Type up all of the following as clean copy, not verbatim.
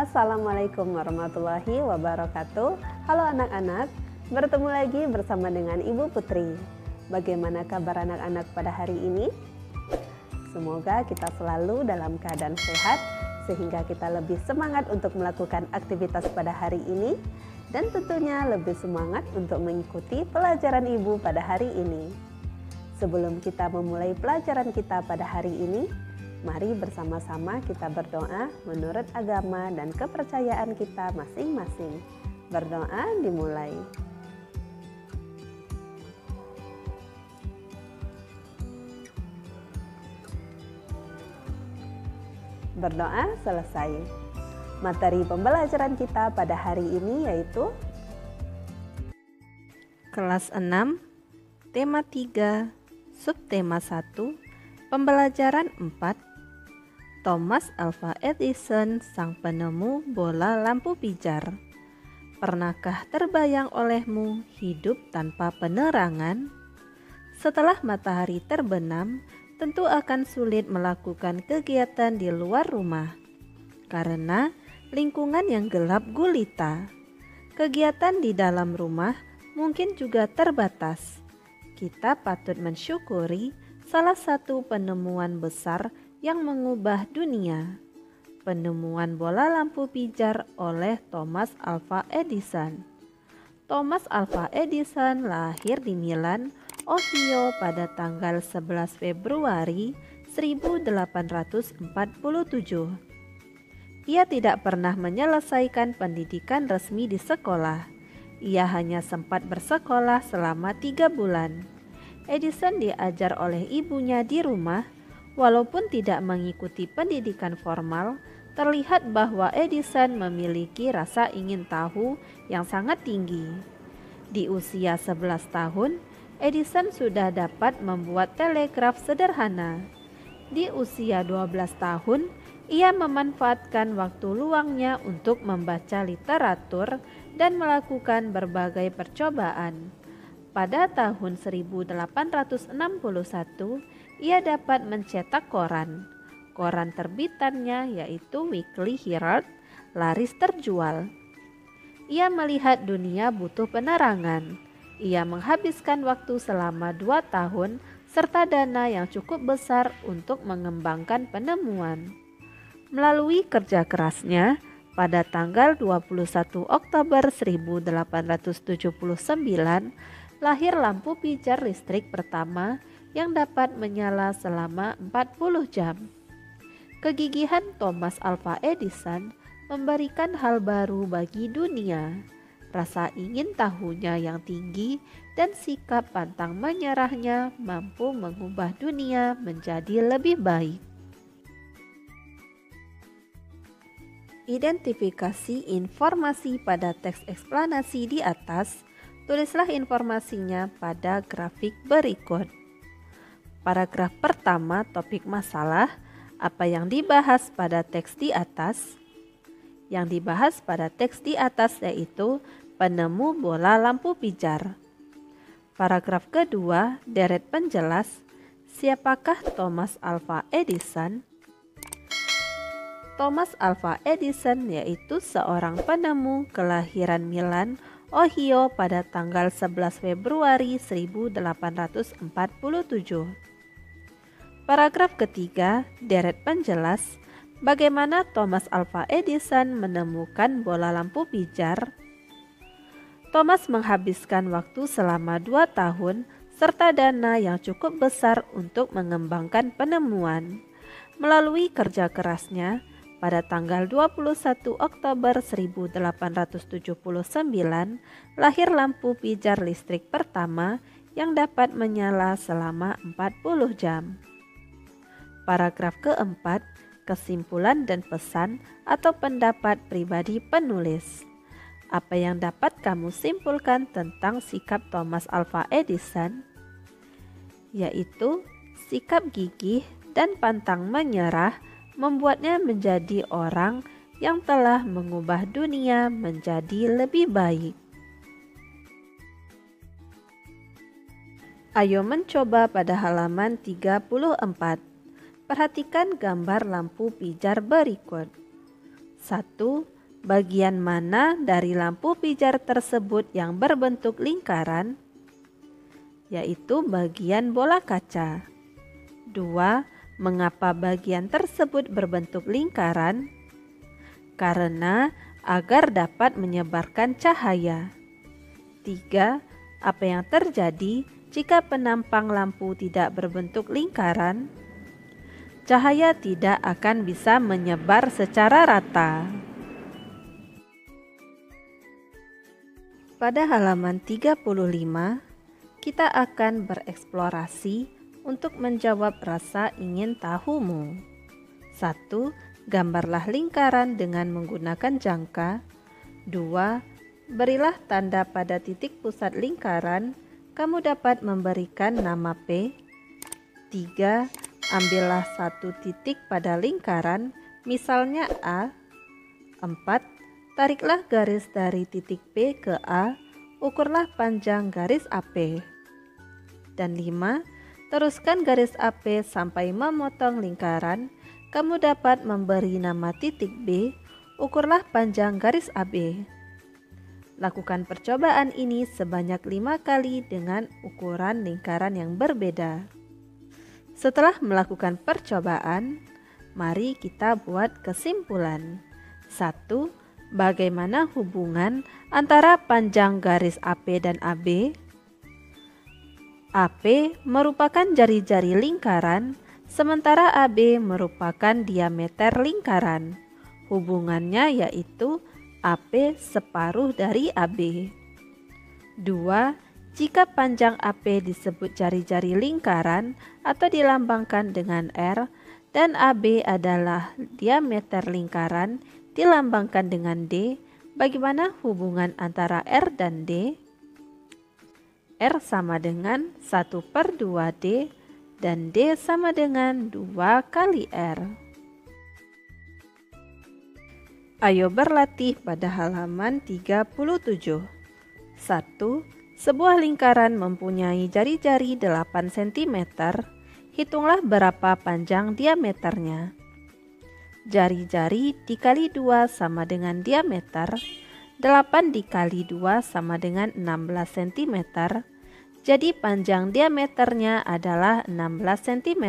Assalamualaikum warahmatullahi wabarakatuh. Halo anak-anak, bertemu lagi bersama dengan Ibu Putri. Bagaimana kabar anak-anak pada hari ini? Semoga kita selalu dalam keadaan sehat sehingga kita lebih semangat untuk melakukan aktivitas pada hari ini dan tentunya lebih semangat untuk mengikuti pelajaran Ibu pada hari ini. Sebelum kita memulai pelajaran kita pada hari ini, mari bersama-sama kita berdoa menurut agama dan kepercayaan kita masing-masing. Berdoa dimulai. Berdoa selesai. Materi pembelajaran kita pada hari ini yaitu Kelas 6, Tema 3, Subtema 1, Pembelajaran 4, Thomas Alva Edison, sang penemu bola lampu pijar. Pernahkah terbayang olehmu hidup tanpa penerangan? Setelah matahari terbenam, tentu akan sulit melakukan kegiatan di luar rumah karena lingkungan yang gelap gulita. Kegiatan di dalam rumah mungkin juga terbatas. Kita patut mensyukuri salah satu penemuan besar yang mengubah dunia, penemuan bola lampu pijar oleh Thomas Alva Edison. Thomas Alva Edison lahir di Milan, Ohio pada tanggal 11 Februari 1847. Ia tidak pernah menyelesaikan pendidikan resmi di sekolah. Ia hanya sempat bersekolah selama 3 bulan. Edison diajar oleh ibunya di rumah. Walaupun tidak mengikuti pendidikan formal, terlihat bahwa Edison memiliki rasa ingin tahu yang sangat tinggi. Di usia 11 tahun, Edison sudah dapat membuat telegraf sederhana. Di usia 12 tahun, ia memanfaatkan waktu luangnya untuk membaca literatur dan melakukan berbagai percobaan. Pada tahun 1861, ia dapat mencetak koran. Koran terbitannya yaitu Weekly Herald laris terjual. Ia melihat dunia butuh penerangan. Ia menghabiskan waktu selama 2 tahun serta dana yang cukup besar untuk mengembangkan penemuan. Melalui kerja kerasnya, pada tanggal 21 Oktober 1879, lahir lampu pijar listrik pertama yang dapat menyala selama 40 jam. Kegigihan Thomas Alva Edison memberikan hal baru bagi dunia. Rasa ingin tahunya yang tinggi dan sikap pantang menyerahnya mampu mengubah dunia menjadi lebih baik. Identifikasi informasi pada teks eksplanasi di atas. Tulislah informasinya pada grafik berikut. Paragraf pertama, topik masalah, apa yang dibahas pada teks di atas. Yang dibahas pada teks di atas yaitu penemu bola lampu pijar. Paragraf kedua, deret penjelas, siapakah Thomas Alva Edison? Thomas Alva Edison yaitu seorang penemu kelahiran Milan, Ohio pada tanggal 11 Februari 1847. Paragraf ketiga, deret penjelas, bagaimana Thomas Alva Edison menemukan bola lampu pijar. Thomas menghabiskan waktu selama 2 tahun serta dana yang cukup besar untuk mengembangkan penemuan. Melalui kerja kerasnya, pada tanggal 21 Oktober 1879, lahir lampu pijar listrik pertama yang dapat menyala selama 40 jam. Paragraf keempat, kesimpulan dan pesan atau pendapat pribadi penulis. Apa yang dapat kamu simpulkan tentang sikap Thomas Alva Edison? Yaitu sikap gigih dan pantang menyerah membuatnya menjadi orang yang telah mengubah dunia menjadi lebih baik. Ayo mencoba pada halaman 34. Perhatikan gambar lampu pijar berikut. 1. Bagian mana dari lampu pijar tersebut yang berbentuk lingkaran? Yaitu bagian bola kaca. 2. Mengapa bagian tersebut berbentuk lingkaran? Karena agar dapat menyebarkan cahaya. 3. Apa yang terjadi jika penampang lampu tidak berbentuk lingkaran? Cahaya tidak akan bisa menyebar secara rata. Pada halaman 35, kita akan bereksplorasi untuk menjawab rasa ingin tahumu. 1. Gambarlah lingkaran dengan menggunakan jangka. 2. Berilah tanda pada titik pusat lingkaran. Kamu dapat memberikan nama P. 3. Ambillah satu titik pada lingkaran, misalnya A. 4. Tariklah garis dari titik P ke A, ukurlah panjang garis AP. Dan 5. Teruskan garis AP sampai memotong lingkaran. Kamu dapat memberi nama titik B, ukurlah panjang garis AB. Lakukan percobaan ini sebanyak 5 kali dengan ukuran lingkaran yang berbeda. Setelah melakukan percobaan, mari kita buat kesimpulan. 1. Bagaimana hubungan antara panjang garis AP dan AB? AP merupakan jari-jari lingkaran, sementara AB merupakan diameter lingkaran. Hubungannya yaitu AP separuh dari AB. 2. Jika panjang AP disebut jari-jari lingkaran atau dilambangkan dengan R dan AB adalah diameter lingkaran dilambangkan dengan D, bagaimana hubungan antara R dan D? R sama dengan 1/2D dan D sama dengan 2 kali R. Ayo berlatih pada halaman 37. 1. Sebuah lingkaran mempunyai jari-jari 8 cm. Hitunglah berapa panjang diameternya. Jari-jari dikali 2 sama dengan diameter. 8 dikali 2 sama dengan 16 cm. Jadi panjang diameternya adalah 16 cm.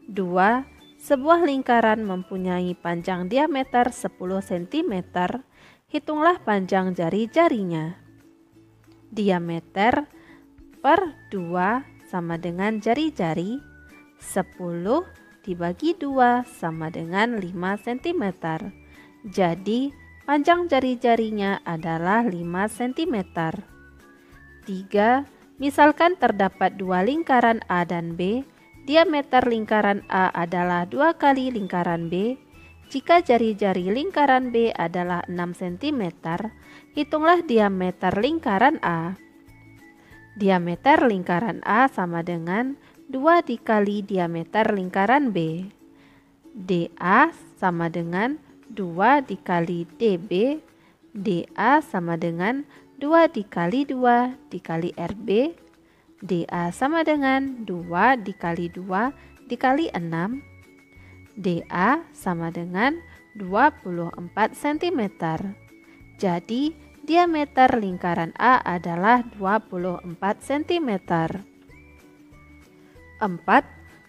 2. Sebuah lingkaran mempunyai panjang diameter 10 cm, hitunglah panjang jari-jarinya. Diameter per 2 sama dengan jari-jari, 10 dibagi 2 sama dengan 5 cm. Jadi panjang jari-jarinya adalah 5 cm. 3. Misalkan terdapat 2 lingkaran A dan B. Diameter lingkaran A adalah 2 kali lingkaran B. Jika jari-jari lingkaran B adalah 6 cm, hitunglah diameter lingkaran A. Diameter lingkaran A sama dengan 2 dikali diameter lingkaran B. DA sama dengan 2 dikali DB. DA sama dengan 2 dikali 2 dikali RB. DA sama dengan 2 dikali 2 dikali 6. DA sama dengan 24 cm. Jadi diameter lingkaran A adalah 24 cm. 4.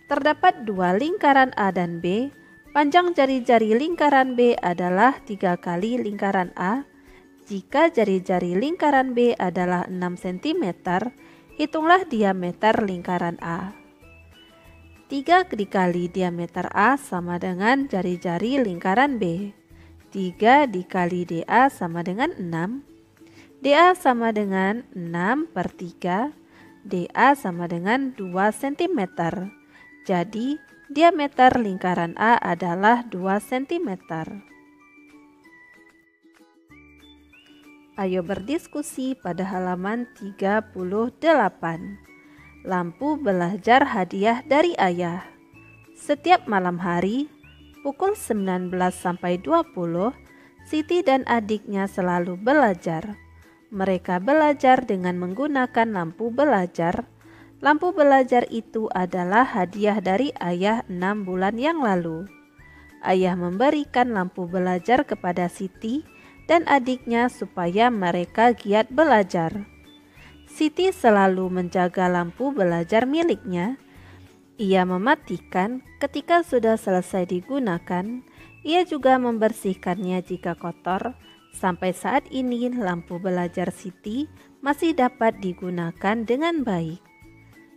Terdapat 2 lingkaran A dan B. Panjang jari-jari lingkaran B adalah 3 kali lingkaran A. Jika jari-jari lingkaran B adalah 6 cm, hitunglah diameter lingkaran A. 3 dikali diameter A sama dengan jari-jari lingkaran B. 3 dikali DA sama dengan 6. DA sama dengan 6/3. DA sama dengan 2 cm. Jadi diameter lingkaran A adalah 2 cm. Ayo berdiskusi pada halaman 38. Lampu belajar hadiah dari ayah. Setiap malam hari, pukul 19 sampai 20, Siti dan adiknya selalu belajar. Mereka belajar dengan menggunakan lampu belajar. Lampu belajar itu adalah hadiah dari ayah 6 bulan yang lalu. Ayah memberikan lampu belajar kepada Siti dan adiknya supaya mereka giat belajar. Siti selalu menjaga lampu belajar miliknya. Ia mematikan ketika sudah selesai digunakan. Ia juga membersihkannya jika kotor. Sampai saat ini lampu belajar Siti masih dapat digunakan dengan baik.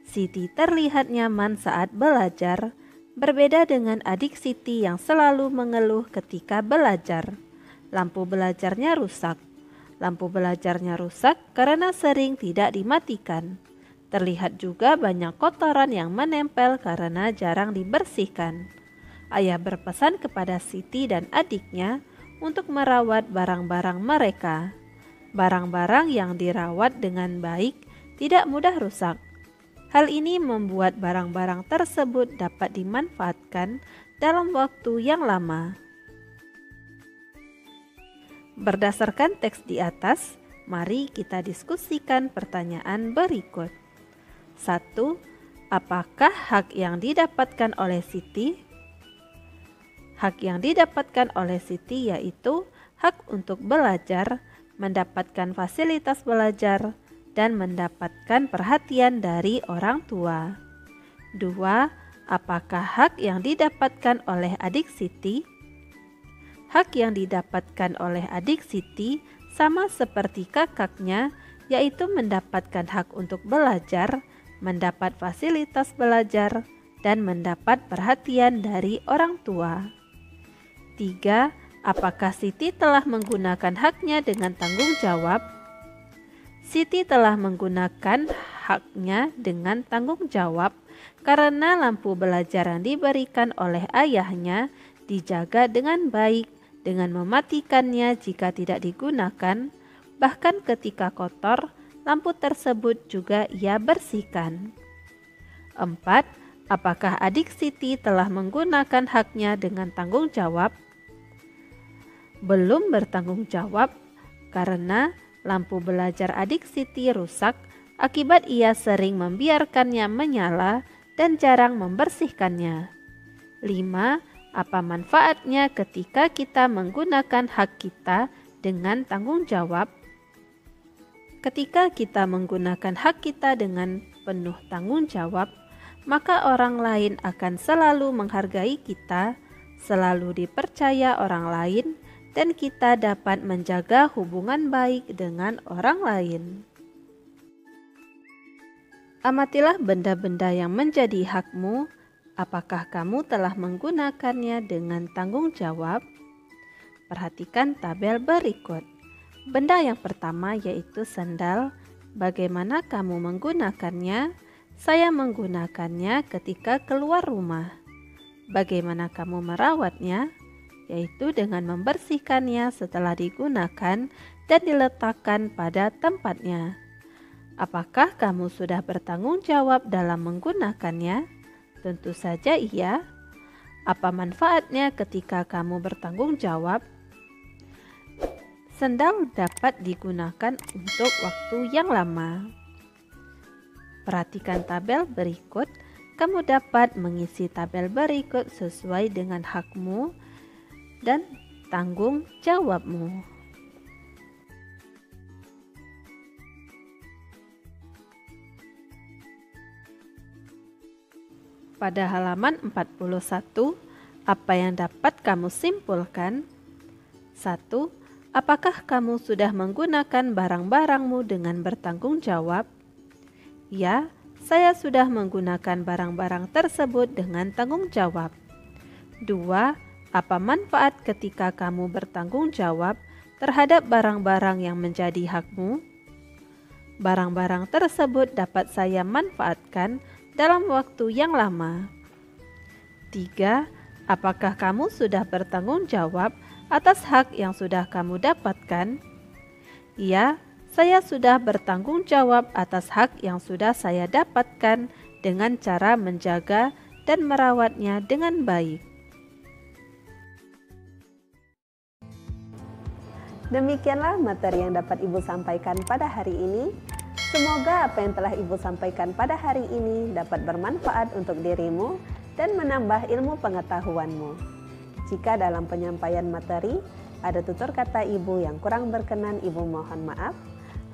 Siti terlihat nyaman saat belajar, berbeda dengan adik Siti yang selalu mengeluh ketika belajar. Lampu belajarnya rusak. Lampu belajarnya rusak karena sering tidak dimatikan. Terlihat juga banyak kotoran yang menempel karena jarang dibersihkan. Ayah berpesan kepada Siti dan adiknya untuk merawat barang-barang mereka. Barang-barang yang dirawat dengan baik tidak mudah rusak. Hal ini membuat barang-barang tersebut dapat dimanfaatkan dalam waktu yang lama. Berdasarkan teks di atas, mari kita diskusikan pertanyaan berikut. 1. Apakah hak yang didapatkan oleh Siti? Hak yang didapatkan oleh Siti yaitu hak untuk belajar, mendapatkan fasilitas belajar, dan mendapatkan perhatian dari orang tua. 2. Apakah hak yang didapatkan oleh adik Siti? Hak yang didapatkan oleh adik Siti sama seperti kakaknya, yaitu mendapatkan hak untuk belajar, mendapat fasilitas belajar, dan mendapat perhatian dari orang tua. 3. Apakah Siti telah menggunakan haknya dengan tanggung jawab? Siti telah menggunakan haknya dengan tanggung jawab karena lampu belajar yang diberikan oleh ayahnya dijaga dengan baik dengan mematikannya jika tidak digunakan, bahkan ketika kotor, lampu tersebut juga ia bersihkan. 4. Apakah adik Siti telah menggunakan haknya dengan tanggung jawab? Belum bertanggung jawab karena lampu belajar adik Siti rusak akibat ia sering membiarkannya menyala dan jarang membersihkannya. 5. Apa manfaatnya ketika kita menggunakan hak kita dengan tanggung jawab? Ketika kita menggunakan hak kita dengan penuh tanggung jawab, maka orang lain akan selalu menghargai kita, selalu dipercaya orang lain, dan kita dapat menjaga hubungan baik dengan orang lain. Amatilah benda-benda yang menjadi hakmu. Apakah kamu telah menggunakannya dengan tanggung jawab? Perhatikan tabel berikut. Benda yang pertama yaitu sendal. Bagaimana kamu menggunakannya? Saya menggunakannya ketika keluar rumah. Bagaimana kamu merawatnya? Yaitu dengan membersihkannya setelah digunakan dan diletakkan pada tempatnya. Apakah kamu sudah bertanggung jawab dalam menggunakannya? Tentu saja iya. Apa manfaatnya ketika kamu bertanggung jawab? Sendal dapat digunakan untuk waktu yang lama. Perhatikan tabel berikut. Kamu dapat mengisi tabel berikut sesuai dengan hakmu dan tanggung jawabmu. Pada halaman 41, apa yang dapat kamu simpulkan? 1. Apakah kamu sudah menggunakan barang-barangmu dengan bertanggung jawab? Ya, saya sudah menggunakan barang-barang tersebut dengan tanggung jawab. 2. Apa manfaat ketika kamu bertanggung jawab terhadap barang-barang yang menjadi hakmu? Barang-barang tersebut dapat saya manfaatkan dalam waktu yang lama. 3. Apakah kamu sudah bertanggung jawab atas hak yang sudah kamu dapatkan? Ya, saya sudah bertanggung jawab atas hak yang sudah saya dapatkan dengan cara menjaga dan merawatnya dengan baik. Demikianlah materi yang dapat Ibu sampaikan pada hari ini. Semoga apa yang telah Ibu sampaikan pada hari ini dapat bermanfaat untuk dirimu dan menambah ilmu pengetahuanmu. Jika dalam penyampaian materi ada tutur kata Ibu yang kurang berkenan, Ibu mohon maaf.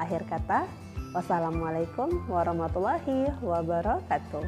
Akhir kata, wassalamualaikum warahmatullahi wabarakatuh.